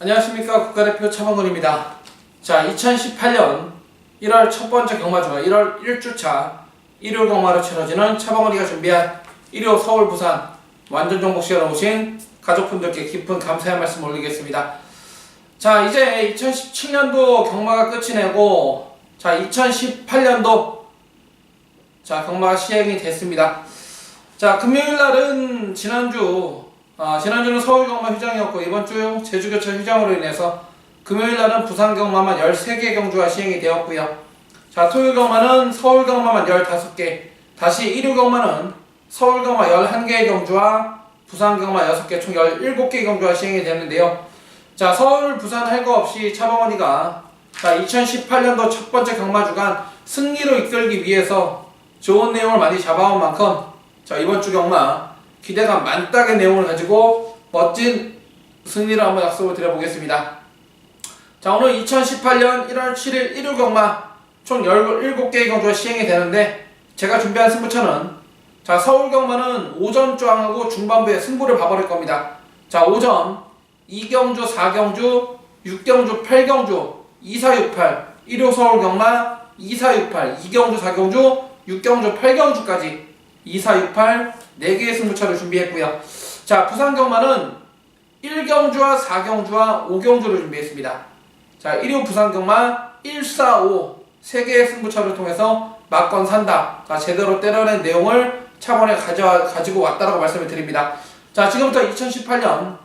안녕하십니까. 국가대표 차범근입니다. 자, 2018년 1월 첫 번째 경마주가 1월 1주차 일요 경마로 치러지는 차범근이가 준비한 일요 서울 부산 완전 종목 시간에 오신 가족분들께 깊은 감사의 말씀 올리겠습니다. 자, 이제 2017년도 경마가 끝이 내고 자, 2018년도 자, 경마가 시행이 됐습니다. 자, 금요일날은 지난주는 서울경마 휴장이었고 이번주 제주교차 휴장으로 인해서 금요일날은 부산경마만 13개 경주가 시행이 되었고요. 자, 토요일경마는 서울경마만 15개, 다시 일요경마는 서울경마 11개의 경주와 부산경마 6개 총 17개의 경주가 시행이 되는데요. 자, 서울, 부산 할 거 없이 차범근이가 자, 2018년도 첫 번째 경마주간 승리로 이끌기 위해서 좋은 내용을 많이 잡아온 만큼 자, 이번주 경마 기대감 만땅의 내용을 가지고 멋진 승리를 한번 약속을 드려보겠습니다. 자, 오늘 2018년 1월 7일 일요 경마 총 17개의 경주가 시행이 되는데 제가 준비한 승부처는 자, 서울 경마는 오전 쫙하고 중반부에 승부를 봐버릴 겁니다. 자, 오전 2경주, 4경주, 6경주, 8경주, 2468 일요 서울 경마 2468 2경주, 4경주, 6경주, 8경주까지 2468 4개의 승부처를 준비했고요. 자, 부산 경마는 1경주와 4경주와 5경주를 준비했습니다. 자, 1호 부산 경마 145 3개의 승부처를 통해서 막건 산다. 자, 제대로 때려낸 내용을 차번에 가지고 왔다라고 말씀을 드립니다. 자, 지금부터 2018년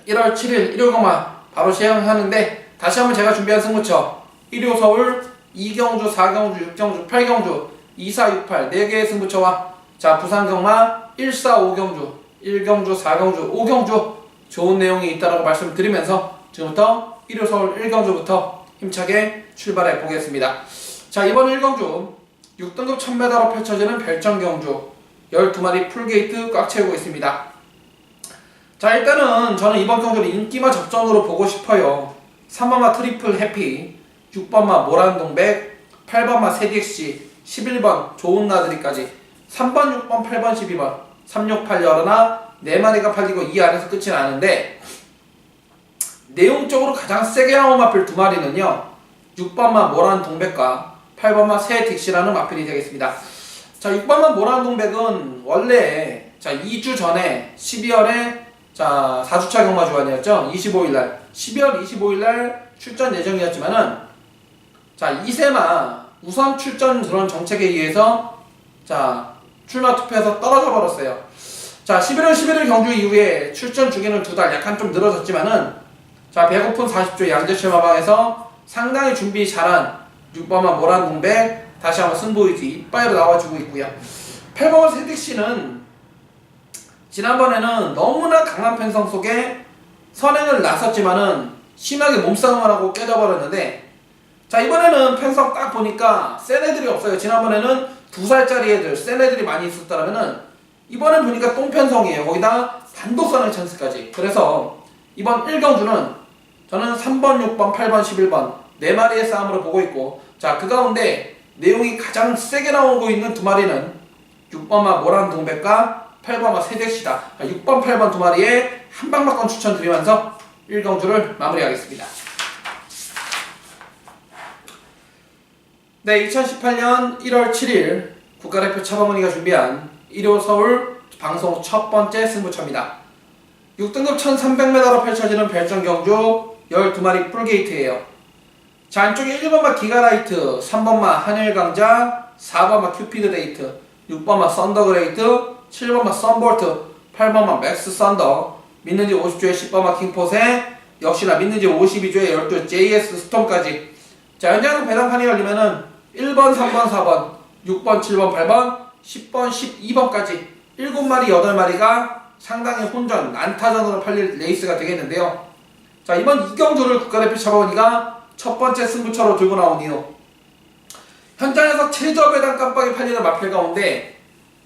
1월 7일 일요 경마 바로 시행하는데 다시 한번 제가 준비한 승부처 1호 서울 2경주, 4경주, 6경주, 8경주 2468 4개의 승부처와 자, 부산경마 145경주, 1경주, 4경주, 5경주 좋은 내용이 있다라고 말씀드리면서 지금부터 일요 서울 1경주부터 힘차게 출발해 보겠습니다. 자, 이번 1경주 6등급 1000m로 펼쳐지는 별정경주 12마리 풀게이트 꽉 채우고 있습니다. 자, 일단은 저는 이번 경주를 인기마 접전으로 보고 싶어요. 3번마 트리플 해피, 6번마 모란동백, 8번마 세디엑시, 11번 좋은 나들이까지 3번, 6번, 8번, 12번 368 열어나 4마리가 팔리고 이 안에서 끝이 나는데 내용적으로 가장 세게 나온 마필 2마리는요 6번마 모란동백과 8번마 세딕시라는 마필이 되겠습니다. 자, 6번마 모란동백은 원래 자 2주 전에 12월에 자 4주차 경마 주간이었죠. 25일날 12월 25일날 출전 예정이었지만은 자 2세마 우선 출전 그런 정책에 의해서 자 출마 투표에서 떨어져 버렸어요. 자, 11월 11일 경주 이후에 출전 주기는 2달 약간 좀 늘어졌지만은 자, 배고픈 40조 양재출마방에서 상당히 준비 잘한 6번만 모란동백 다시 한번 승부의지 이빠이로 나와주고 있고요. 8번 세딕씨는 지난번에는 너무나 강한 편성 속에 선행을 나섰지만은 심하게 몸싸움을 하고 깨져버렸는데 자, 이번에는 편성 딱 보니까 센 애들이 없어요. 지난번에는 2살짜리 애들, 센 애들이 많이 있었다면은 이번엔 보니까 똥편성이에요. 거기다 단독선행 찬스까지. 그래서 이번 1경주는 저는 3번, 6번, 8번, 11번 4마리의 싸움으로 보고 있고 자, 그 가운데 내용이 가장 세게 나오고 있는 2마리는 6번마 모란동백과 8번마 세덱시다. 6번, 8번 2마리에 한방막건 추천드리면서 1경주를 마무리하겠습니다. 네, 2018년 1월 7일 국가대표 차범근이가 준비한 일요 서울 방송 첫 번째 승부처입니다. 6등급 1300m로 펼쳐지는 별정경주 12마리 풀게이트예요. 자, 안쪽에 1번마 기가라이트, 3번마 한일강자, 4번마 큐피드레이트, 6번마 썬더그레이트, 7번마 썬볼트, 8번마 맥스 썬더, 믿는지 50조의 10번마 킹포세, 역시나 믿는지 52조의 12 JS 스톰까지. 자, 현장은 배당판이 열리면은 1번, 3번, 4번, 6번, 7번, 8번, 10번, 12번까지 7마리, 8마리가 상당히 혼전, 난타전으로 팔릴 레이스가 되겠는데요. 자, 이번 2경주를 국가대표 차범근이가 첫 번째 승부처로 들고 나온 이유 현장에서 최저 배당 깜빡이 팔리는 마필 가운데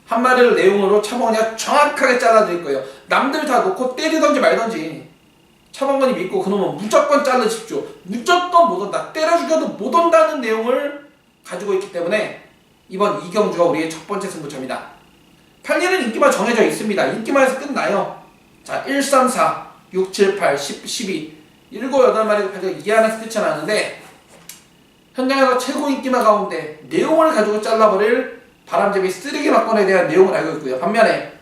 한 마리를 내용으로 차범근이가 정확하게 잘라드릴 거예요. 남들 다 놓고 때리던지 말던지 차범근이 믿고 그놈은 무조건 잘라십시오. 무조건 못 온다. 때려 죽여도 못 온다는 내용을 가지고 있기 때문에 이번 2경주가 우리의 첫 번째 승부처입니다. 팔리는 인기만 정해져 있습니다. 인기만에서 끝나요. 자, 134, 6, 7, 8, 10, 12 7, 8마리가 팔려 이 안에서 끝이 나는데 현장에서 최고 인기만 가운데 내용을 가지고 잘라버릴 바람잡이 쓰레기 막건에 대한 내용을 알고 있고요. 반면에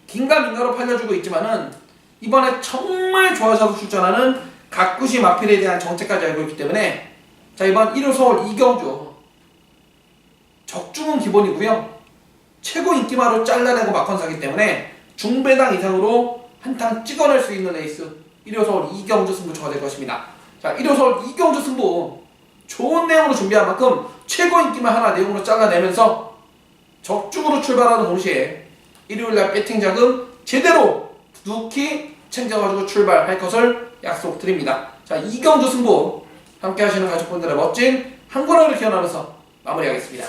긴가민가로 팔려주고 있지만은 이번에 정말 좋아져서 출전하는 가꾸시 마필에 대한 정책까지 알고 있기 때문에 자, 이번 1호 서울 이경주 적중은 기본이고요. 최고 인기마로 잘라내고 막건 사기 때문에 중배당 이상으로 한탕 찍어낼 수 있는 레이스 1호 서울 이경주 승부처가 될 것입니다. 자, 1호 서울 이경주 승부 좋은 내용으로 준비한 만큼 최고 인기만 하나 내용으로 잘라내면서 적중으로 출발하는 동시에 일요일날 배팅 자금 제대로 두둑히 챙겨가지고 출발할 것을 약속드립니다. 자, 이경주 승부 함께 하시는 가족분들의 멋진 한 권을 기원하면서 마무리하겠습니다.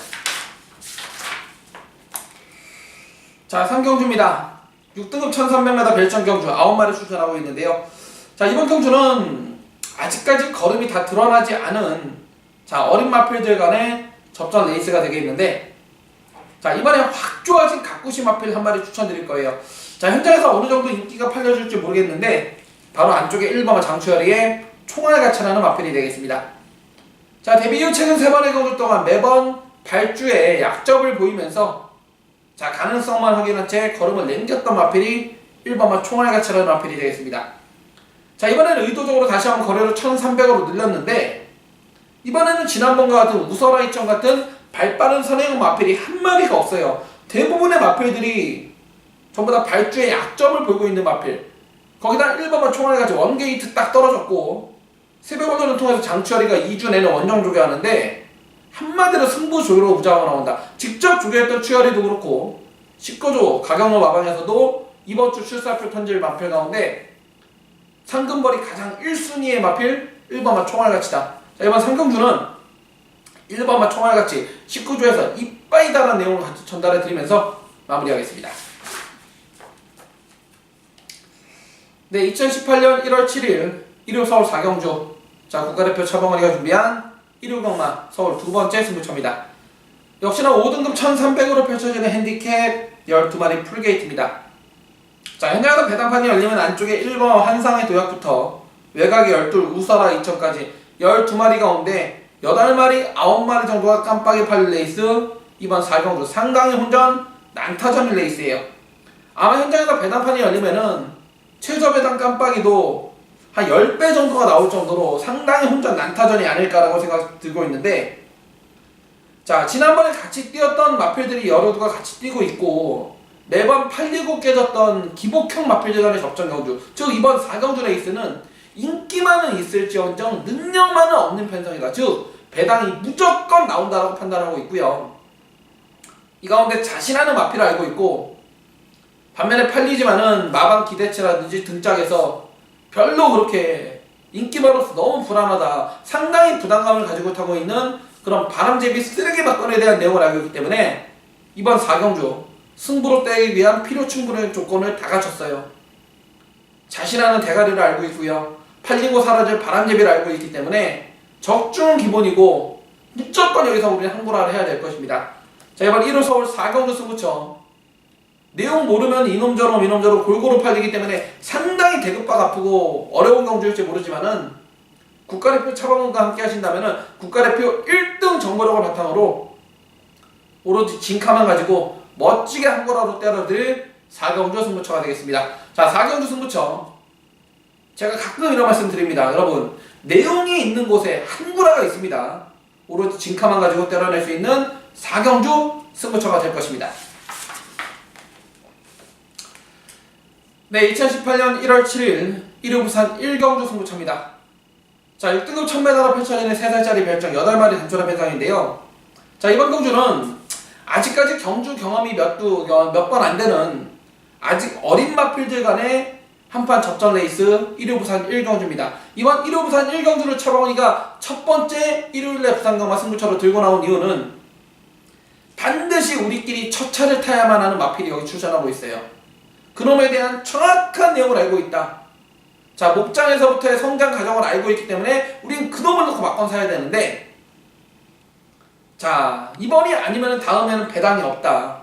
자, 3경주입니다. 6등급 1300m 별정경주 9마리 출전하고 있는데요. 자, 이번 경주는 아직까지 걸음이 다 드러나지 않은 자, 어린 마필들 간의 접전 레이스가 되겠는데 자, 이번에 확 좋아진 가꾸시 마필 한 마리 추천드릴 거예요. 자, 현장에서 어느 정도 인기가 팔려줄지 모르겠는데 바로 안쪽에 1번 장추열이의 총알가차라는 마필이 되겠습니다. 자, 데뷔 이후 최근 3번의 경주 동안 매번 발주에 약점을 보이면서 자, 가능성만 확인한 채 걸음을 남겼던 마필이 1번만 총알가차라는 마필이 되겠습니다. 자, 이번에는 의도적으로 다시 한번 거래를 1300으로 늘렸는데 이번에는 지난번과 같은 우서라 이점 같은 발빠른 선행형 마필이 한 마리가 없어요. 대부분의 마필들이 전부 다 발주에 약점을 보이고 있는 마필. 거기다 1번만 총알가차 원게이트 딱 떨어졌고 새벽 원전을 통해서 장추열이가 2주 내내 원정 조교하는데 한마디로 승부 조교로 무장하고 나온다. 직접 조교했던 추열이도 그렇고 19조 가경로 마방에서도 이번 주 출사표 던질 마필 가운데 상금벌이 가장 1순위의 마필 1번만 총알가치다. 자, 이번 3경주는 1번만 총알가치 19조에서 이빠이다라는 내용을 같이 전달해드리면서 마무리하겠습니다. 네, 2018년 1월 7일 일요 서울 4경주 자, 국가대표 차범원이가 준비한 일요경마 서울 두 번째 승부처입니다. 역시나 5등급 1300으로 펼쳐지는 핸디캡 12마리 풀게이트입니다. 자, 현장에서 배당판이 열리면 안쪽에 1번 한상의 도약부터 외곽에 12 우서라 2천까지 12마리 가운데 8마리, 9마리 정도가 깜빡이 팔릴 레이스 이번 4경주 상당히 혼전 난타전일 레이스예요. 아마 현장에서 배당판이 열리면은 최저 배당 깜빡이도 한 10배 정도가 나올 정도로 상당히 혼전 난타전이 아닐까라고 생각 들고 있는데 자, 지난번에 같이 뛰었던 마필들이 여러두가 같이 뛰고 있고 매번 팔리고 깨졌던 기복형 마필들 간의 접전 경주 즉 이번 4경주 레이스는 인기만은 있을지언정 능력만은 없는 편성이다. 즉 배당이 무조건 나온다라고 판단하고 있고요. 이 가운데 자신하는 마필을 알고 있고 반면에 팔리지만은 마방 기대치라든지 등짝에서 별로 그렇게 인기만으로서 너무 불안하다. 상당히 부담감을 가지고 타고 있는 그런 바람잡이 쓰레기 막건에 대한 내용을 알고 있기 때문에 이번 4경주 승부로 떼기 위한 필요 충분한 조건을 다 갖췄어요. 자신하는 대가리를 알고 있고요. 팔리고 사라질 바람잡이를 알고 있기 때문에 적중은 기본이고 무조건 여기서 우리는 항구라를 해야 될 것입니다. 자, 이번 1호 서울 4경주 승부처 내용 모르면 이놈저놈 골고루 팔리기 때문에 상당히 대급박 아프고 어려운 경주일지 모르지만은 국가대표 차범원과 함께 하신다면은 국가대표 1등 정보력을 바탕으로 오로지 진카만 가지고 멋지게 한거라도 때려드릴 4경주 승부처가 되겠습니다. 자, 4경주 승부처 제가 가끔 이런 말씀 드립니다. 여러분, 내용이 있는 곳에 한구라가 있습니다. 오로지 진카만 가지고 때려낼 수 있는 4경주 승부처가 될 것입니다. 네, 2018년 1월 7일 일요 부산 1경주 승부처입니다. 자, 6등급 1000m로 펼쳐지는 3살짜리 별정 8마리 단촐한 배당인데요. 자, 이번 경주는 아직까지 경주 경험이 몇 번 안 되는 아직 어린 마필들 간의 한판 접전 레이스 1호 부산 1경주입니다. 이번 1호 부산 1경주를 차범원이가 첫 번째 일요일날 부산경마 승부처로 들고 나온 이유는 반드시 우리끼리 첫 차를 타야만 하는 마필이 여기 출전하고 있어요. 그놈에 대한 정확한 내용을 알고 있다. 자, 목장에서부터의 성장 과정을 알고 있기 때문에 우린 그놈을 놓고 막건 사야 되는데 자, 이번이 아니면 다음에는 배당이 없다.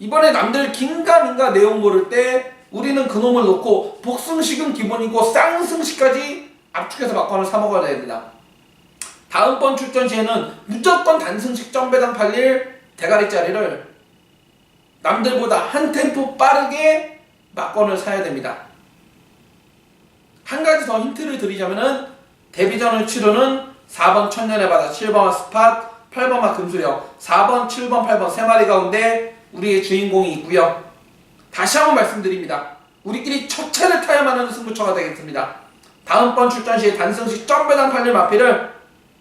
이번에 남들 긴가민가 내용 모를 때 우리는 그놈을 놓고 복승식은 기본이고 쌍승식까지 압축해서 막판을 사먹어야 됩니다. 다음번 출전 시에는 무조건 단승식 점배당 팔릴 대가리짜리를 남들보다 한 템포 빠르게 막건을 사야 됩니다. 한 가지 더 힌트를 드리자면은 데뷔전을 치르는 4번 천년의 바다, 7번 스팟, 8번마 금수령, 4번, 7번, 8번 세 마리 가운데 우리의 주인공이 있고요. 다시 한번 말씀드립니다. 우리끼리 첫 차를 타야만 하는 승부처가 되겠습니다. 다음번 출전 시에 단승식 점배당 팔릴 마피를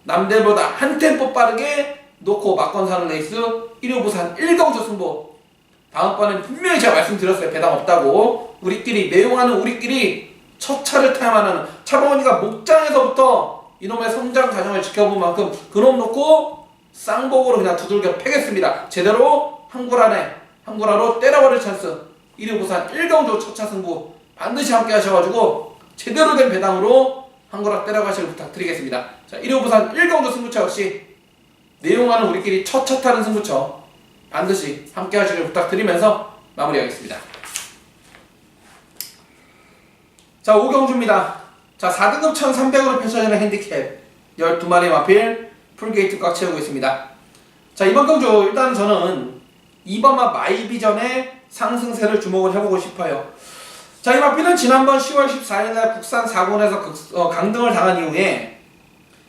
남들보다 한 템포 빠르게 놓고 막건사는 레이스 1호 부산 1경주 승부. 다음번에는 분명히 제가 말씀드렸어요. 배당 없다고. 우리끼리 내용하는 우리끼리 첫 차를 타야만 하는 차범원이가 목장에서부터 이놈의 성장 과정을 지켜본 만큼 그놈 놓고 쌍복으로 그냥 두들겨 패겠습니다. 제대로 한구라로 때려버릴 찬스. 1호 부산 1경주 첫차 승부 반드시 함께 하셔가지고 제대로 된 배당으로 한구라 때려가시길 부탁드리겠습니다. 자, 1호 부산 1경주 승부처 역시 내용하는 우리끼리 첫 차 타는 승부처 반드시 함께 하시길 부탁드리면서 마무리하겠습니다. 자, 5경주입니다. 자, 4등급 1300으로 펼쳐지는 핸디캡 12마리 마필 풀게이트 꽉 채우고 있습니다. 자, 이번 경주 일단 저는 2번마 마이비전의 상승세를 주목을 해보고 싶어요. 자, 이 마필은 지난번 10월 14일날 국산 4군에서 강등을 당한 이후에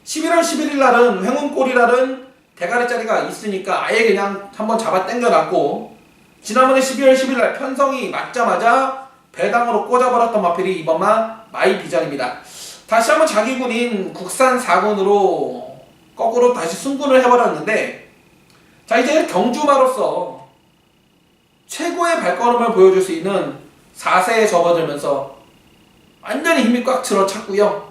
11월 11일날은 횡운골이라는 대가리짜리가 있으니까 아예 그냥 한번 잡아 당겨놨고, 지난번에 12월 10일날 편성이 맞자마자 배당으로 꽂아버렸던 마필이 이번만 마이비전입니다. 다시 한번 자기 군인 국산 4군으로 거꾸로 다시 승군을 해버렸는데, 자, 이제 경주마로서 최고의 발걸음을 보여줄 수 있는 4세에 접어들면서 완전히 힘이 꽉 들어찼고요.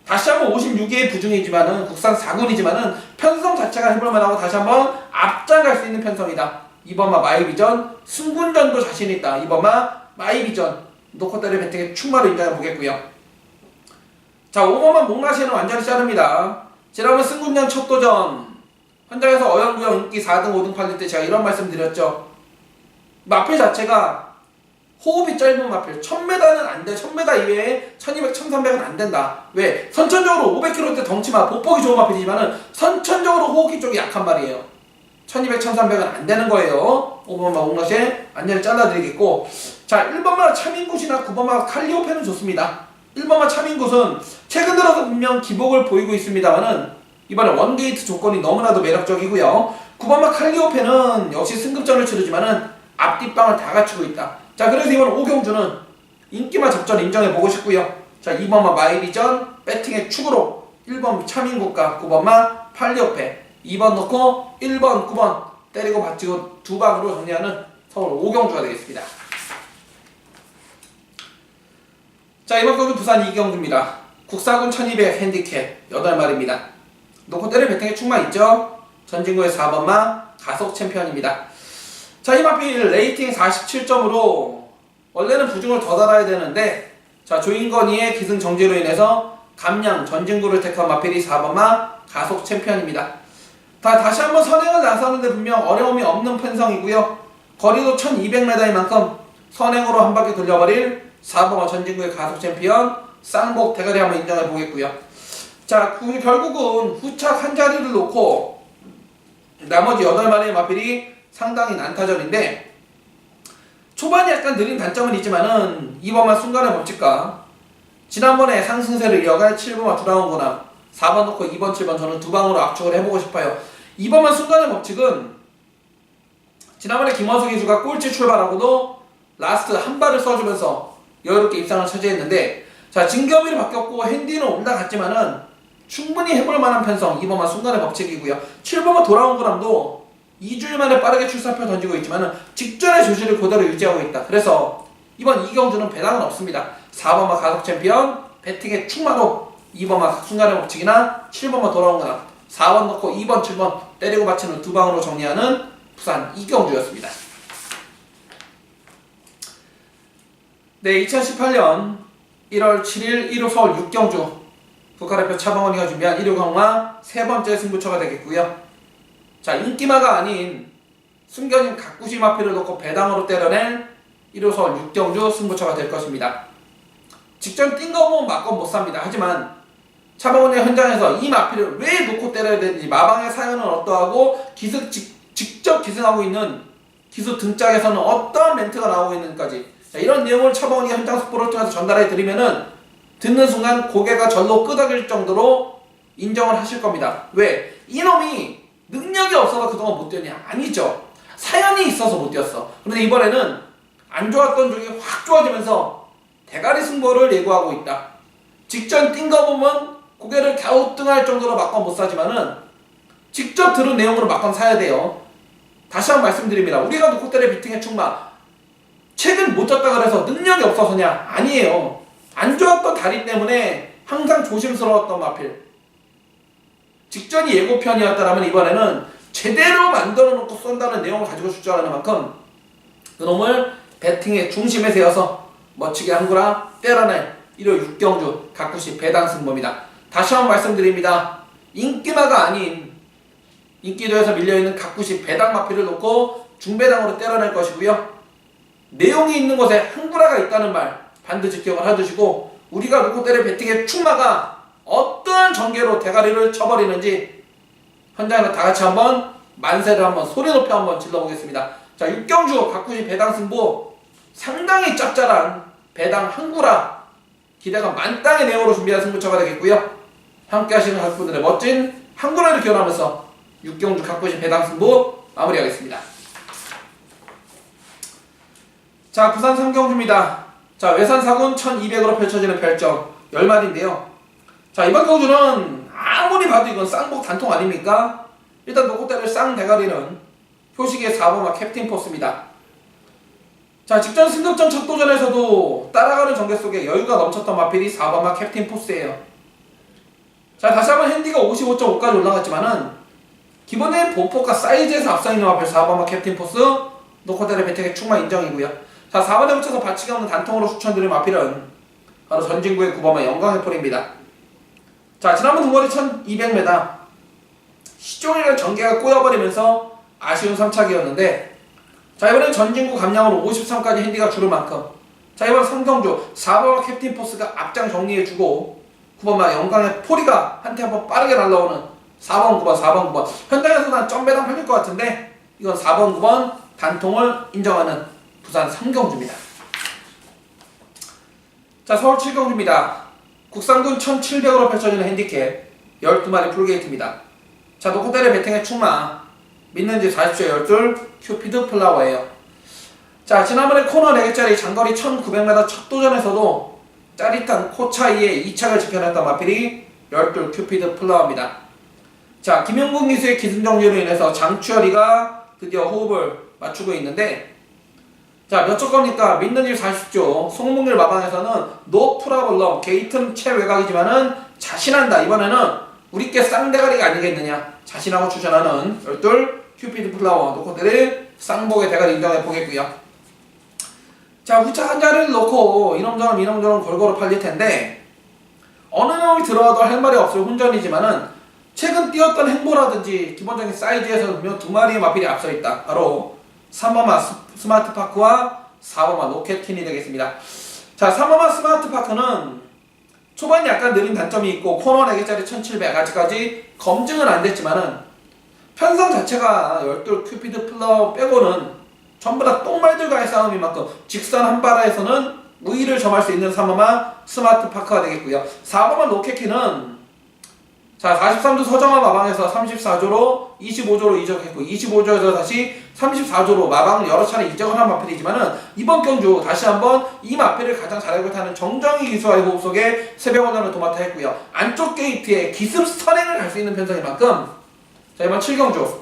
다시 한번 56위의 부중이지만은 국산 4군이지만은 편성 자체가 해볼만하고 다시 한번 앞장갈 수 있는 편성이다. 이번마 마이비전 승군전도 자신있다. 이번마 마이비전 놓고 때려 배팅의 충마로 인정해보겠고요. 자, 5번마 목라시는 완전히 자릅니다. 지난번 승군전 첫 도전 현장에서 어영부영 인기 4등 5등 팔릴 때 제가 이런 말씀 드렸죠. 마필 자체가 호흡이 짧은 마필 1000m는 안돼. 1000m 이외에 1200, 1300은 안된다. 왜? 선천적으로 500kg대 덩치만 보폭이 좋은 마필이지만은 선천적으로 호흡기 쪽이 약한 말이에요. 1200, 1300은 안되는 거예요. 5번마 옥러시에 완전히 잘라드리겠고, 자, 1번마 차민굿이나 9번마 칼리오페는 좋습니다. 1번마 차민굿은 최근 들어서 분명 기복을 보이고 있습니다만은 이번에 원게이트 조건이 너무나도 매력적이고요. 9번마 칼리오페는 역시 승급전을 치르지만은 앞뒷방을 다 갖추고 있다. 자, 그래서 이번 5경주는 인기만 접전 인정해보고 싶고요. 자, 2번마 마이비전 배팅의 축으로 1번 차민국과 9번마 팔리오페 2번 넣고 1번, 9번 때리고 받치고 두 방으로 정리하는 서울 5경주가 되겠습니다. 자, 이번 경주 부산 2경주입니다. 국사군 1200 핸디캡 8마리입니다. 놓고 때릴 배팅의 축만 있죠? 전진구의 4번마 가속 챔피언입니다. 자, 이 마필 레이팅 47점으로 원래는 부중을 더 달아야 되는데, 자, 조인건이의 기승정지로 인해서 감량 전진구를 택한 마필이 4번마 가속 챔피언입니다. 다시 한번 선행을 나서는데 분명 어려움이 없는 편성이고요. 거리도 1200m인 만큼 선행으로 한 바퀴 돌려버릴 4번마 전진구의 가속 챔피언 쌍복 대가리 한번 인정해 보겠고요. 자, 결국은 후착 한 자리를 놓고 나머지 8마리의 마필이 상당히 난타전인데, 초반이 약간 느린 단점은 있지만은 2번만 순간의 법칙과 지난번에 상승세를 이어갈 7번만 두라운구나 4번 놓고 2번 7번 저는 두 방으로 압축을 해보고 싶어요. 2번만 순간의 법칙은 지난번에 김원수 기수가 꼴찌 출발하고도 라스트 한 발을 써주면서 여유롭게 입상을 차지했는데, 자, 진겸이로 바뀌었고 핸디는 올라갔지만은 충분히 해볼 만한 편성 2번만 순간의 법칙이고요. 7번만 돌아온구람도 2주일 만에 빠르게 출사표 던지고 있지만은 직전의 조시를 그대로 유지하고 있다. 그래서 이번 2경주는 배당은 없습니다. 4번마 가속 챔피언 배팅의 충마로 2번마 순간의 법칙이나 7번마 돌아온거나 4번 넣고 2번 7번 때리고 받치는 두 방으로 정리하는 부산 2경주였습니다. 네, 2018년 1월 7일 1호 서울 6경주 국가대표 차범원이가 준비한 1호 강화 세 번째 승부처가 되겠고요. 자, 인기마가 아닌 숨겨진 가꾸시 마피를 놓고 배당으로 때려낼 1호 서울 6경주 승부처가 될 것입니다. 직전 뛴 거 보면 맞건 못 삽니다. 하지만 차범근의 현장에서 이 마필을 왜 놓고 때려야 되는지, 마방의 사연은 어떠하고 직접 기승하고 있는 기수 등짝에서는 어떤 멘트가 나오고 있는지까지, 이런 내용을 차범근이 현장 스포를 통해서 전달해 드리면은 듣는 순간 고개가 절로 끄덕일 정도로 인정을 하실 겁니다. 왜? 이놈이 능력이 없어서 그동안 못 뛰었냐? 아니죠. 사연이 있어서 못 뛰었어. 그런데 이번에는 안 좋았던 쪽이 확 좋아지면서 대가리 승부를 예고하고 있다. 직전 뛴 거 보면 고개를 갸우뚱할 정도로 막건 못 사지만은 직접 들은 내용으로 막건 사야 돼요. 다시 한번 말씀드립니다. 우리가 놓고 때려 비팅의 충마, 책을 못 졌다 그래서 능력이 없어서냐? 아니에요. 안 좋았던 다리 때문에 항상 조심스러웠던 마필. 직전이 예고편이었다면 이번에는 제대로 만들어 놓고 쏜다는 내용을 가지고 출전하는 만큼 그놈을 배팅의 중심에 세워서 멋지게 한구라 때려낼 1호 6경주 가쿠시 배당 승부입니다. 다시 한번 말씀드립니다. 인기마가 아닌 인기도에서 밀려있는 가쿠시 배당 마필을 놓고 중배당으로 때려낼 것이고요. 내용이 있는 곳에 한구라가 있다는 말 반드시 기억을 해두시고, 우리가 놓고 때릴 배팅의 충마가 어떤 전개로 대가리를 쳐버리는지 현장에서 다같이 한번 만세를 한번 소리 높여 한번 질러보겠습니다. 자, 6경주 가쿠시 배당 승부, 상당히 짭짤한 배당 한구라 기대가 만땅의 내용으로 준비한 승부처가 되겠고요. 함께 하시는 가족분들의 멋진 한구라를 기원하면서 6경주 가쿠시 배당 승부 마무리하겠습니다. 자, 부산 3경주입니다. 자, 외산 4군 1200으로 펼쳐지는 별정 10마리인데요. 자, 이번 경주는 아무리 봐도 이건 쌍복 단통 아닙니까? 일단 놓고 때릴 쌍대가리는 표식의 4번마 캡틴 포스입니다. 자, 직전 승급전 첫 도전에서도 따라가는 전개 속에 여유가 넘쳤던 마필이 4번마 캡틴 포스예요. 자, 다시 한번 핸디가 55.5까지 올라갔지만은 기본의 보폭과 사이즈에서 앞서 있는 마필 4번마 캡틴 포스, 놓고 때릴 배팅의 충마 인정이고요. 자, 4번에 붙여서 받치기 없는 단통으로 추천드린 마필은 바로 전진구의 9번마 영광의 폴입니다. 자, 지난번 등거리 1200m 시종일관 전개가 꼬여버리면서 아쉬운 3차기였는데, 자, 이번엔 전진구 감량으로 53까지 핸디가 줄을 만큼, 자, 이번 3경주 4번마 캡틴 포스가 앞장 정리해주고 9번마 영광의 폴이가 한테 한번 빠르게 날라오는 4번 9번 4번 9번, 현장에서 난 점배당 팔릴 것 같은데 이건 4번 9번 단통을 인정하는 부산 3경주입니다. 자, 서울 7경주입니다. 국산군 1700으로 펼쳐지는 핸디캡 12마리 풀게이트입니다. 자, 놓고 때릴 배팅의 충마, 믿는지 40초에 12 큐피드 플라워예요. 자, 지난번에 코너 4개짜리 장거리 1900m 첫 도전에서도 짜릿한 코 차이에 2착을 지켜냈던 마필이 12 큐피드 플라워입니다. 자, 김용국 기수의 기승정지로 인해서 장추열이가 드디어 호흡을 맞추고 있는데, 자, 몇 초 겁니까? 믿는지 40조 송몽길 마방에서는 노 프라블럼, 게이트는 최외곽이지만은 자신한다. 이번에는 우리께 쌍대가리가 아니겠느냐 자신하고 추천하는 12 큐피드 플라워 놓고 때릴 쌍복의 대가리 인정해 보겠고요. 자, 후차 한 자리를 놓고 이놈저놈 골고루 팔릴 텐데, 어느 놈이 들어와도 할 말이 없을 혼전이지만은 최근 뛰었던 행보라든지 기본적인 사이즈에서 보면 두 마리의 마필이 앞서 있다. 바로 3번마 스마트파크와 4번마 로켓틴이 되겠습니다. 자, 3번마 스마트파크는 초반이 약간 느린 단점이 있고 코너 4개짜리 1700 아직까지 검증은 안 됐지만은 편성 자체가 12 큐피드 플라워 빼고는 전부 다 똥말들과의 싸움인 만큼 직선 한바라에서는 우위를 점할 수 있는 3번마 스마트파크가 되겠고요. 4번마 로켓틴은 자, 43도 서정화 마방에서 34조로 25조로 이적했고 25조에서 다시 34조로 마방을 여러 차례 이적을 한 마필이지만은 이번 경주 다시 한번 이 마필을 가장 잘 알고 타는 정정희 기수와의 호흡 속에 새벽원전을 도맡아 했고요. 안쪽 게이트에 기습 선행을 갈 수 있는 편성인 만큼, 자, 이번 7경주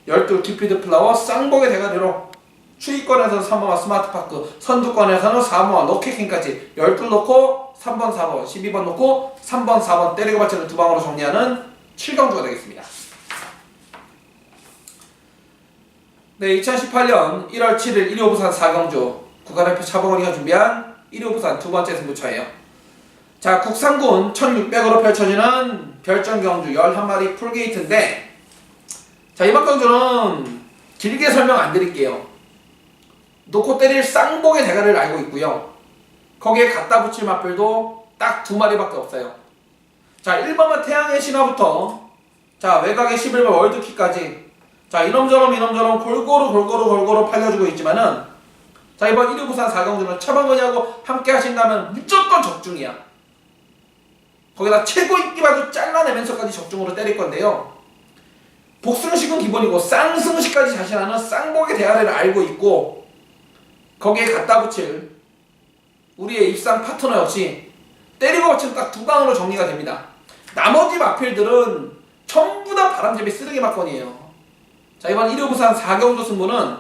12 큐피드 플라워 쌍복의 대가리로 추위권에서는 3번와 스마트파크, 선두권에서는 4번와 로켓킹까지 12 놓고 3번 4번 12번 놓고 3번 4번 때리고 받치는 두 방으로 정리하는 7경주가 되겠습니다. 네, 2018년 1월 7일 1호 부산 4경주 국가대표 차범근이가 준비한 1호 부산 두 번째 승부처예요. 자, 국산군 1600으로 펼쳐지는 별정경주 11마리 풀게이트인데, 자, 이번 경주는 길게 설명 안 드릴게요. 놓고 때릴 쌍복의 대가리를 알고 있고요. 거기에 갖다 붙일 마필도 딱 두 마리밖에 없어요. 자, 1번은 태양의 신화부터 자, 외곽의 11번 월드키까지 자, 이놈저놈 골고루 팔려주고 있지만은 자, 이번 1위 부산 4경주는 차범근이하고 함께 하신다면 무조건 적중이야. 거기다 최고 인기마저 잘라내면서까지 적중으로 때릴 건데요. 복승식은 기본이고 쌍승식까지 자신하는 쌍복의 대가리를 알고 있고 거기에 갖다 붙일 우리의 입상 파트너 역시 때리고 받치는 딱 두 방으로 정리가 됩니다. 나머지 마필들은 전부 다 바람잡이 쓰레기 막건이에요. 자, 이번 1위 부산 4경주 승부는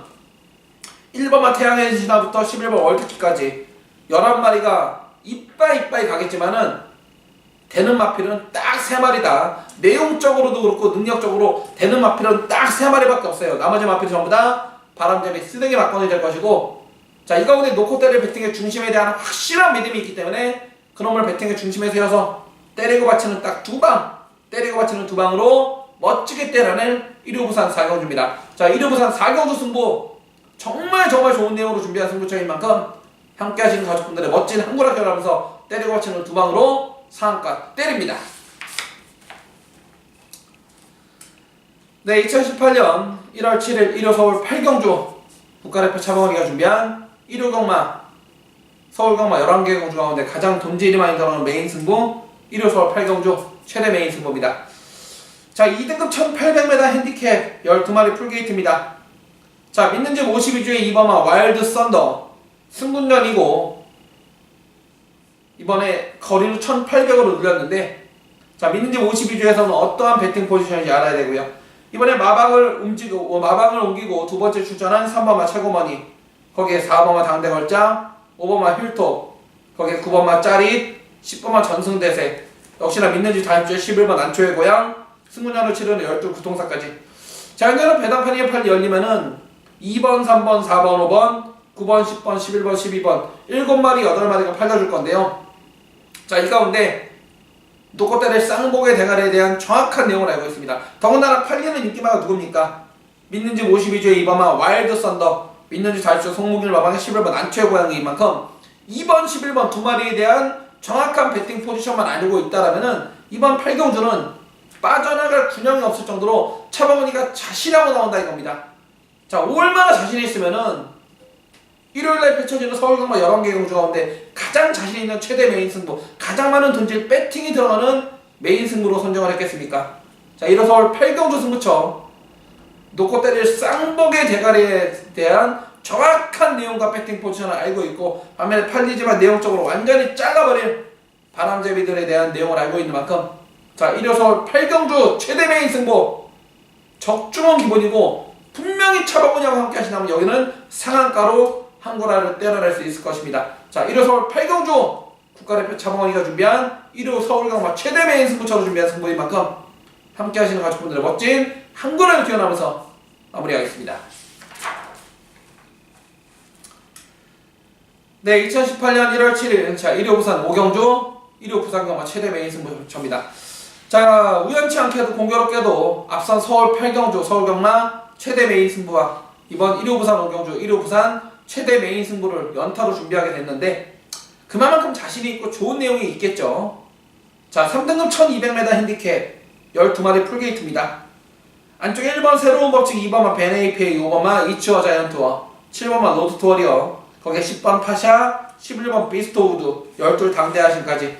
1번만 태양의 신화부터 11번 월드키까지 11마리가 이빠이 가겠지만은 되는 마필은 딱 3마리다. 내용적으로도 그렇고 능력적으로 되는 마필은 딱 3마리밖에 없어요. 나머지 마필은 전부 다 바람잡이 쓰레기 막건이 될 것이고 자, 이 가운데 놓고 때릴 배팅의 중심에 대한 확실한 믿음이 있기 때문에 그놈을 배팅의 중심에 세워서 때리고 받치는 딱 두 방, 때리고 받치는 두 방으로 멋지게 때려낼 1위 부산 4경주입니다. 자, 1위 부산 4경주 승부 정말 좋은 내용으로 준비한 승부처인 만큼 함께 하시는 가족분들의 멋진 한구라 결하면서 때리고 받치는 두 방으로 상한가 때립니다. 네, 2018년 1월 7일 1호 서울 8경주 국가대표 차범근이가 준비한 1호 경마 서울 경마 11개 경주 가운데 가장 돈질이 많이 들어가는 메인 승부 1호 서울 8경주 최대 메인 승부입니다. 자, 2등급 1800m 핸디캡 12마리 풀게이트입니다. 자, 믿는 집 52주의 2번마 와일드 썬더 승군전이고 이번에 거리를 1800으로 늘렸는데 자, 믿는 집 52주에서는 어떠한 배팅 포지션인지 알아야 되고요. 이번에 마방을 옮기고 두 번째 출전한 3번마 최고머니 거기에 4번마 당대걸작 5번마 힐톱 거기에 9번마 짜릿 10번마 전승대세 역시나 믿는 집 다음주에 11번 안초의 고향 승군전을 치르는 12구통사까지 자, 현재는 배당판이 판이 열리면은 2번, 3번, 4번, 5번, 9번, 10번, 11번, 12번 7마리, 8마리가 팔려줄 건데요. 자, 이 가운데 놓고 때릴 쌍복의 대가리에 대한 정확한 내용을 알고 있습니다. 더군다나 팔리는 인기마가 누굽니까? 믿는 집 52주의 2번마 와일드 썬더 믿는 집 4주 송무길 마방의 11번 안초의 고향인 만큼 2번, 11번 두 마리에 대한 정확한 배팅 포지션만 알고 있다라면은 이번 8경주는 빠져나갈 균형이 없을 정도로 차범근이가 자신하고 나온다 이겁니다. 자, 얼마나 자신이 있으면은 일요일날 펼쳐지는 서울경마 11개 경주 가운데 가장 자신 있는 최대 메인 승부, 가장 많은 돈질 배팅이 들어가는 메인 승부로 선정을 했겠습니까? 자, 1호 서울 8경주 승부처 놓고 때릴 쌍복의 대가리에 대한 정확한 내용과 배팅 포지션을 알고 있고 반면에 팔리지만 내용적으로 완전히 잘라버릴 바람잡이들에 대한 내용을 알고 있는 만큼 자, 1호 서울 8경주 최대 메인 승부 적중은 기본이고 분명히 차범근이하고 함께 하신다면 여기는 상한가로 한구라를 때려낼 수 있을 것입니다. 자, 1호 서울 8경주 국가대표 차범근이가 준비한 1호 서울경마 최대 메인 승부처로 준비한 승부인 만큼 함께 하시는 가족분들의 멋진 한구라를 기원하면서 마무리하겠습니다. 네, 2018년 1월 7일 자, 1호 부산 5경주 1호 부산경마 최대 메인 승부처입니다. 자, 우연치 않게도 공교롭게도 앞선 서울 8경주 서울경마 최대 메인 승부와 이번 1호 부산 5경주 1호 부산 최대 메인 승부를 연타로 준비하게 됐는데 그만큼 자신이 있고 좋은 내용이 있겠죠. 자, 3등급 1200m 핸디캡 12마리 풀게이트입니다. 안쪽에 1번 새로운 법칙, 2번마 베네이페이, 5번마 이츠어 자이언트워, 7번마 로드투 워리어, 거기에 10번 파샤, 11번 비스트 우드, 12 당대하심까지.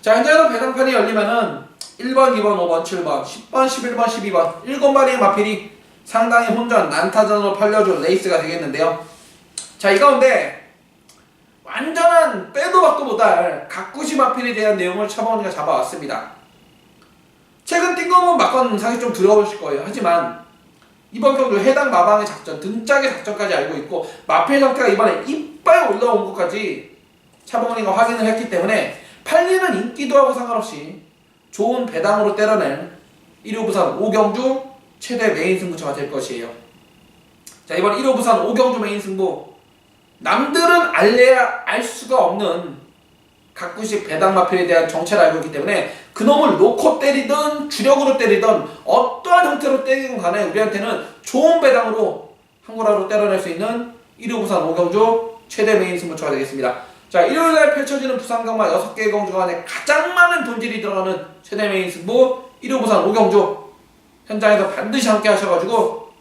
자, 현재는 배당판이 열리면은 1번, 2번, 5번, 7번, 10번, 11번, 12번 7마리의 마필이 상당히 혼전, 난타전으로 팔려줄 레이스가 되겠는데요. 자, 이 가운데 완전한 빼도 박도 못할 각구시 마필에 대한 내용을 차범근이가 잡아왔습니다. 최근 띵거문 막건 사기 좀 두려우실 거예요. 하지만 이번 경주 해당 마방의 작전, 등짝의 작전까지 알고 있고 마필 상태가 이번에 이빨 올라온 것까지 차범근이가 확인을 했기 때문에 팔리는 인기도하고 상관없이 좋은 배당으로 때려낼 1호 부산 5경주 최대 메인 승부처가 될 것이에요. 자, 이번 1호 부산 5경주 메인 승부 남들은 알래야 알 수가 없는 각구식 배당 마필에 대한 정체를 알고 있기 때문에 그놈을 놓고 때리든 주력으로 때리든 어떠한 형태로 때리든 간에 우리한테는 좋은 배당으로 한구라로 때려낼 수 있는 1호 부산 5경주 최대 메인 승부처가 되겠습니다. 자, 일요일날 펼쳐지는 부산 경마 6개의 경주가 안에 가장 많은 돈질이 들어가는 최대 메인 승부 1호 부산 5경주 현장에서 반드시 함께 하셔가지고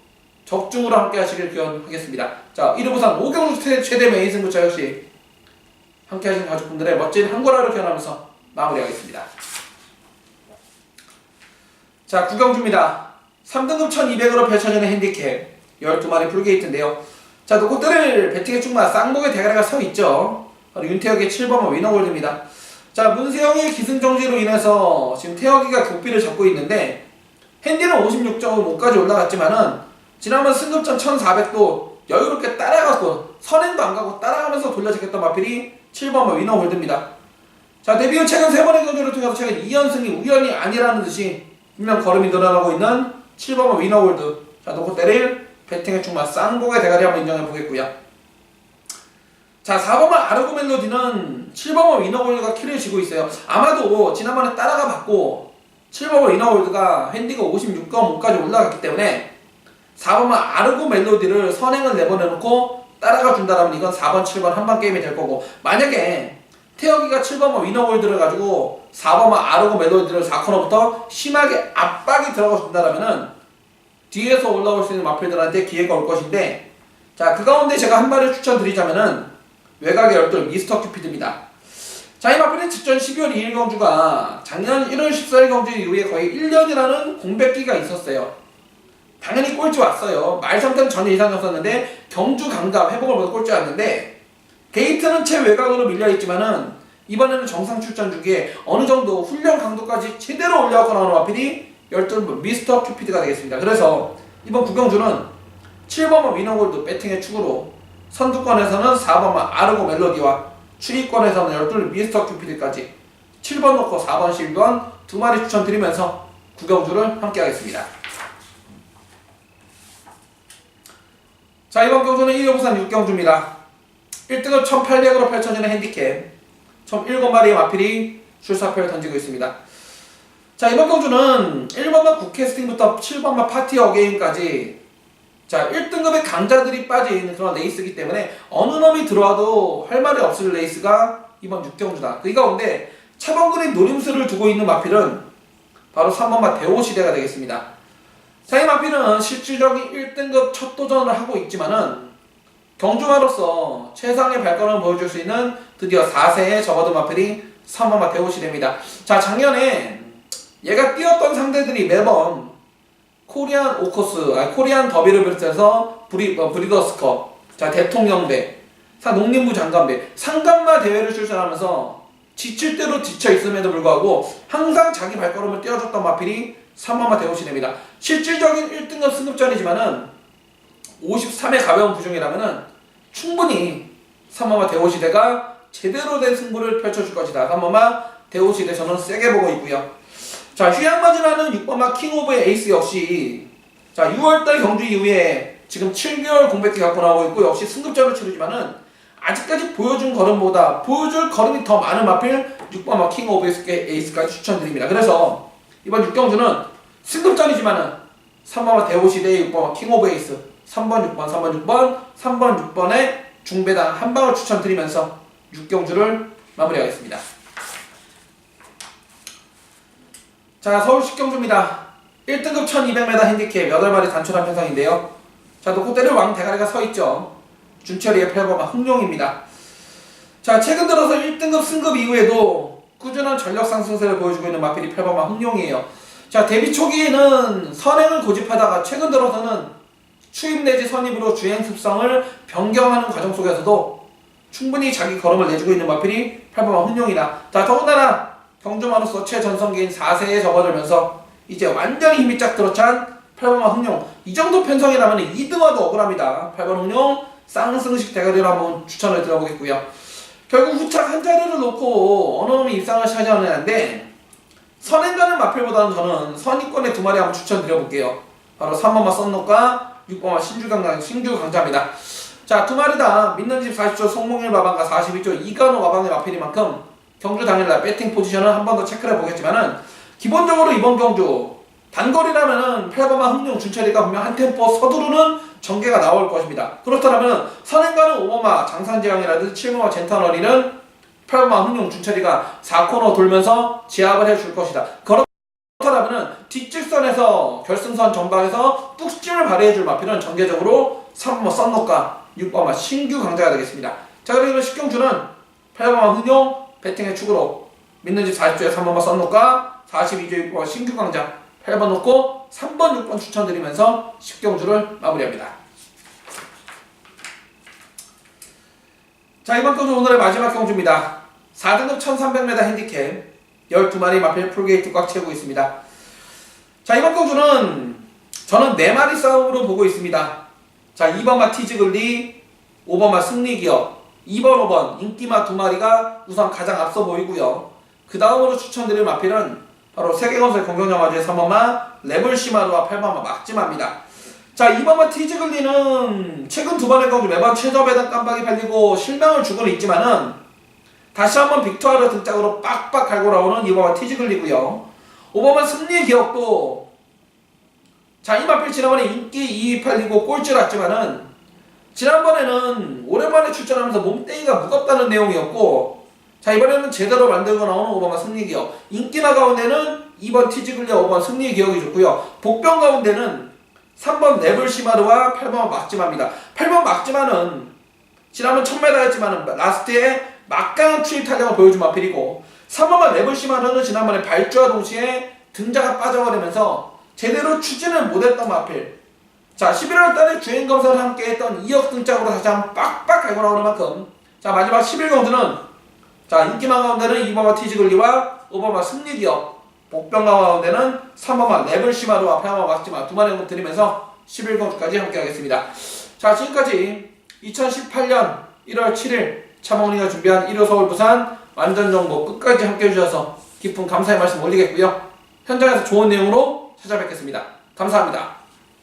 적중으로 함께 하시길 기원하겠습니다. 자, 1호 부산 5경주 최대 메인 승부처 역시 함께 하신 가족분들의 멋진 한골하루 기원하면서 마무리하겠습니다. 자, 9경주입니다. 3등급 1200으로 펼쳐지는 핸디캡 12마리 풀게이트인데요. 자, 노코들을 배팅의 충마 쌍목의 대가리가 서 있죠. 바로 윤태혁의 7번마 위너골드입니다. 자, 문세영의 기승정지로 인해서 지금 태혁이가 교피를 잡고 있는데 핸디는 56.5까지 올라갔지만은 지난번 승급전 1400도 여유롭게 따라가고 선행도 안 가고 따라가면서 돌려잡혔던 마필이 7번마 위너골드입니다. 자, 데뷔 후 최근 3번의 경주를 통해서 최근 2연승이 우연이 아니라는 듯이 분명 걸음이 늘어나고 있는 7번마 위너골드. 자, 노코대를 배팅의 충마 쌍복의 대가리 한번 인정해 보겠고요. 자, 4번마 아르고 멜로디는 7번마 위너골드가 키를 쥐고 있어요. 아마도 지난번에 따라가 봤고 7번마 위너골드가 핸디가 56.5까지 올라갔기 때문에 4번마 아르고 멜로디를 선행을 내보내놓고 따라가 준다라면 이건 4번, 7번 한방 게임이 될 거고, 만약에 태혁이가 7번마 위너골드를 가지고 4번마 아르고 멜로디를 4코너부터 심하게 압박이 들어가 준다라면은 뒤에서 올라올 수 있는 마필들한테 기회가 올 것인데, 자, 그 가운데 제가 한 발을 추천드리자면은 외곽의 열돌 미스터 큐피드입니다. 자, 이 마필은 직전 12월 2일 경주가 작년 1월 14일 경주 이후에 거의 1년이라는 공백기가 있었어요. 당연히 꼴찌 왔어요. 말 상태는 전혀 이상이 없었는데 경주 감각 회복을 보다 꼴찌 왔는데, 게이트는 최외곽으로 밀려있지만은 이번에는 정상 출전 중에 어느 정도 훈련 강도까지 제대로 올려갖고 나오는 마필이 열돌 미스터 큐피드가 되겠습니다. 그래서 이번 구경주는 7번마 위너골드 배팅의 축으로, 선두권에서는 4번마 아르고 멜로디와 추리권에서는 열돌 미스터 큐피드까지 7번 넣고 4번, 11번 두 마리 추천드리면서 구경주를 함께 하겠습니다. 자, 이번 경주는 1호 부산 6경주입니다. 1등을 1800으로 펼쳐지는 핸디캡 총 7마리의 마필이 출사표를 던지고 있습니다. 자, 이번 경주는 1번마 국캐스팅부터 7번마 파티 어게인까지, 자, 1등급의 강자들이 빠진 그런 레이스이기 때문에 어느 놈이 들어와도 할 말이 없을 레이스가 이번 6경주다. 그 가운데 차범근의 노림수를 두고 있는 마필은 바로 3번마 대호시대가 되겠습니다. 자, 이 마필은 실질적인 1등급 첫 도전을 하고 있지만은 경주마로서 최상의 발걸음을 보여줄 수 있는 드디어 4세에 접어든 마필이 3번마 대호시대입니다. 자, 작년에 얘가 뛰었던 상대들이 매번 코리안 오커스, 코리안 더비를 비롯해서 브리더스컵, 자, 대통령배, 농림부 장관배, 상간마 대회를 출전하면서 지칠 대로 지쳐 있음에도 불구하고 항상 자기 발걸음을 띄워줬던 마필이 3번마 대호시대입니다. 실질적인 1등급 승급전이지만은 53의 가벼운 부종이라면은 충분히 3번마 대호시대가 제대로 된 승부를 펼쳐줄 것이다. 3번마 대호시대 저는 세게 보고 있고요. 자, 휴양마진하는 6번마 킹 오브 에이스 역시, 자, 6월달 경주 이후에 지금 7개월 공백기 갖고 나오고 있고, 역시 승급전을 치르지만은 아직까지 보여준 걸음보다 보여줄 걸음이 더 많은 마필 6번마 킹 오브 에이스까지 추천드립니다. 그래서 이번 6경주는 승급전이지만은 3번마 대호시대의 6번마 킹 오브 에이스 3번, 6번, 3번, 6번, 3번, 6번의 중배당 한 방을 추천드리면서 6경주를 마무리하겠습니다. 자, 서울 10경주입니다. 1등급 1200m 핸디캡 8마리 단촐한 편성인데요. 자, 노코대를 왕 대가리가 서있죠. 준철이의 8번마 흥룡입니다. 자, 최근 들어서 1등급 승급 이후에도 꾸준한 전력 상승세를 보여주고 있는 마필이 8번마 흥룡이에요. 자, 데뷔 초기에는 선행을 고집하다가 최근 들어서는 추입 내지 선입으로 주행 습성을 변경하는 과정 속에서도 충분히 자기 걸음을 내주고 있는 마필이 8번마 흥룡이다. 자, 더군다나 경주마로서 최전성기인 4세에 접어들면서 이제 완전히 힘이 쫙 들어찬 8번마 흥룡, 이 정도 편성이라면 2등화도 억울합니다. 8번 흥룡 쌍승식 대가리를 한번 추천을 드려보겠고요. 결국 후착 한 자리를 놓고 어느 놈이 입상을 차지하느냐인데, 선행 가는 마필보다는 저는 선입권의 두 마리 한번 추천드려볼게요. 바로 3번마 썬록과 6번마 신주강자입니다. 자, 두 마리 다 믿는 집 40조 송몽일 마방과 42조 이간호 마방의 마필인 만큼 경주 당일날 배팅 포지션을 한 번 더 체크를 해보겠지만은, 기본적으로 이번 경주 단거리라면은 8번마 흥룡 준철이가 분명 한 템포 서두르는 전개가 나올 것입니다. 그렇다면 선행가는 5번마 장산지왕이라든지 7번마 젠타너리는 8번마 흥룡 준철이가 4코너 돌면서 제압을 해줄 것이다. 그렇다면 뒷직선에서 결승선 전방에서 뚝심을 발휘해줄 마필은 전개적으로 3번마 썬노과 6번마 신규 강자가 되겠습니다. 자, 그리고 식경주는 8번마 흥룡 배팅의 축으로 믿는 집 40조에 3번마 썬노과 42조에 6번마 신규 강자 8번 놓고 3번, 6번 추천드리면서 식경주를 마무리합니다. 자, 이번 경주 오늘의 마지막 경주입니다. 4등급 1300m 핸디캡 12마리 마필 풀게이트 꽉 채우고 있습니다. 자, 이번 경주는 저는 4마리 싸움으로 보고 있습니다. 자, 2번마 티즈글리, 5번마 승리기업, 2번, 5번 인기마 2마리가 우선 가장 앞서 보이고요. 그 다음으로 추천드릴 마필은 바로 세계건설 공격영화제 3번마 레블시마루와 8번마 막지마입니다. 자, 2번마 티즈글리는 최근 2번의 경주 매번 최저배당 깜빡이 팔리고 실명을 주고는 있지만은 다시 한번 빅투아르 등짝으로 빡빡 갈고 나오는 2번마 티즈글리고요. 5번마 승리기억도 자, 이 마필 지난번에 인기 2위 팔리고 꼴찌를 났지만은 지난번에는 오랜만에 출전하면서 몸뚱이가 무겁다는 내용이었고 자, 이번에는 제대로 만들고 나오는 5번마 승리기억, 인기마 가운데는 2번 티즈글리와 5번 승리기억이 좋고요. 복병 가운데는 3번 네블시마르와 8번 막지마입니다. 8번 막지마는 지난번 1000m였지만 라스트에 막강한 추입 타격을 보여준 마필이고 3번만 네블시마르는 지난번에 발주와 동시에 등자가 빠져버리면서 제대로 추진을 못했던 마필. 자, 11월달에 주행검사를 함께했던 2억 등짝으로 다시 한번 빡빡 갈고 나오는 만큼 자, 마지막 11경주는 자, 인기마 가운데는 2번마 티즈글리와 5번마 승리기업, 복병 가운데는 3번마 레블시마루와 8번마 막지마 2마리 드리면서 11경주까지 함께 하겠습니다. 자, 지금까지 2018년 1월 7일 차범리가 준비한 1호 서울 부산 완전정보 끝까지 함께 해주셔서 깊은 감사의 말씀 올리겠고요. 현장에서 좋은 내용으로 찾아뵙겠습니다. 감사합니다.